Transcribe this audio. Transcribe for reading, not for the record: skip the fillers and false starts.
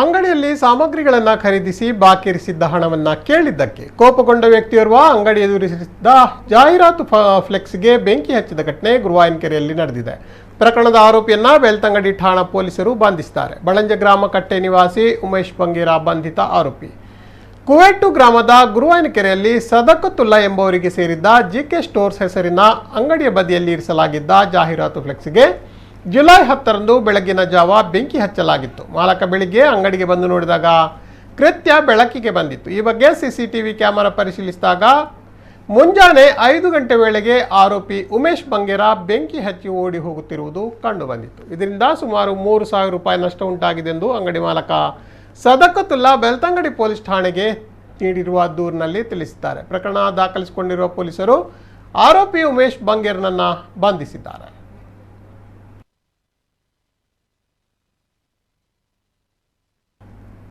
ಅಂಗಡಿಯಲ್ಲಿ ಸಾಮಗ್ರಿಗಳನ್ನು ಖರೀದಿಸಿ ಬಾಕಿ ಇರಿಸಿದ್ದ ಹಣವನ್ನು ಕೇಳಿದ್ದಕ್ಕೆ ಕೋಪಗೊಂಡ ವ್ಯಕ್ತಿಯೋರ್ವ ಅಂಗಡಿ ಎದುರಿಸಿದ್ದ ಜಾಹೀರಾತು ಫ್ಲೆಕ್ಸ್ಗೆ ಬೆಂಕಿ ಹಚ್ಚಿದ ಘಟನೆ ಗುರುವಾಯನಕೆರೆಯಲ್ಲಿ ನಡೆದಿದೆ. ಪ್ರಕರಣದ ಆರೋಪಿಯನ್ನ ಬೆಳ್ತಂಗಡಿ ಠಾಣಾ ಪೊಲೀಸರು ಬಂಧಿಸಿದ್ದಾರೆ. ಬಳಂಜ ಗ್ರಾಮ ಕಟ್ಟೆ ನಿವಾಸಿ ಉಮೇಶ್ ಬಂಗೇರ ಬಂಧಿತ ಆರೋಪಿ. ಕುವೆಟ್ಟು ಗ್ರಾಮದ ಗುರುವಾಯನಕೆರೆಯಲ್ಲಿ ಸದಕತುಲ್ಲಾ ಎಂಬುವರಿಗೆ ಸೇರಿದ್ದ ಜಿಕೆ ಸ್ಟೋರ್ಸ್ ಹೆಸರಿನ ಅಂಗಡಿಯ ಬದಿಯಲ್ಲಿ ಇರಿಸಲಾಗಿದ್ದ ಜಾಹೀರಾತು ಫ್ಲೆಕ್ಸ್ಗೆ ಜುಲೈ 10ರಂದು ಬೆಳಗಿನ ಜಾವ ಬೆಂಕಿ ಹಚ್ಚಲಾಗಿತ್ತು. ಮಾಲಕ ಬೆಳಿಗ್ಗೆ ಅಂಗಡಿಗೆ ಬಂದು ನೋಡಿದಾಗ ಕೃತ್ಯ ಬೆಳಕಿಗೆ ಬಂದಿತ್ತು. ಈ ಬಗ್ಗೆ ಸಿಸಿಟಿವಿ ಕ್ಯಾಮೆರಾ ಪರಿಶೀಲಿಸಿದಾಗ ಮುಂಜಾನೆ 5 ಗಂಟೆ ವೇಳೆಗೆ ಆರೋಪಿ ಉಮೇಶ್ ಬಂಗೇರ ಬೆಂಕಿ ಹಚ್ಚಿ ಓಡಿ ಹೋಗುತ್ತಿರುವುದು ಕಂಡುಬಂದಿತ್ತು. ಇದರಿಂದ ಸುಮಾರು 3,000 ರೂಪಾಯಿ ನಷ್ಟ ಉಂಟಾಗಿದೆ ಎಂದು ಅಂಗಡಿ ಮಾಲಕ ಸದಕತುಲ್ಲಾ ಬೆಳ್ತಂಗಡಿ ಪೊಲೀಸ್ ಠಾಣೆಗೆ ನೀಡಿರುವ ದೂರಿನಲ್ಲಿ ತಿಳಿಸಿದ್ದಾರೆ. ಪ್ರಕರಣ ದಾಖಲಿಸಿಕೊಂಡಿರುವ ಪೊಲೀಸರು ಆರೋಪಿ ಉಮೇಶ್ ಬಂಗೇರ್ನನ್ನು ಬಂಧಿಸಿದ್ದಾರೆ.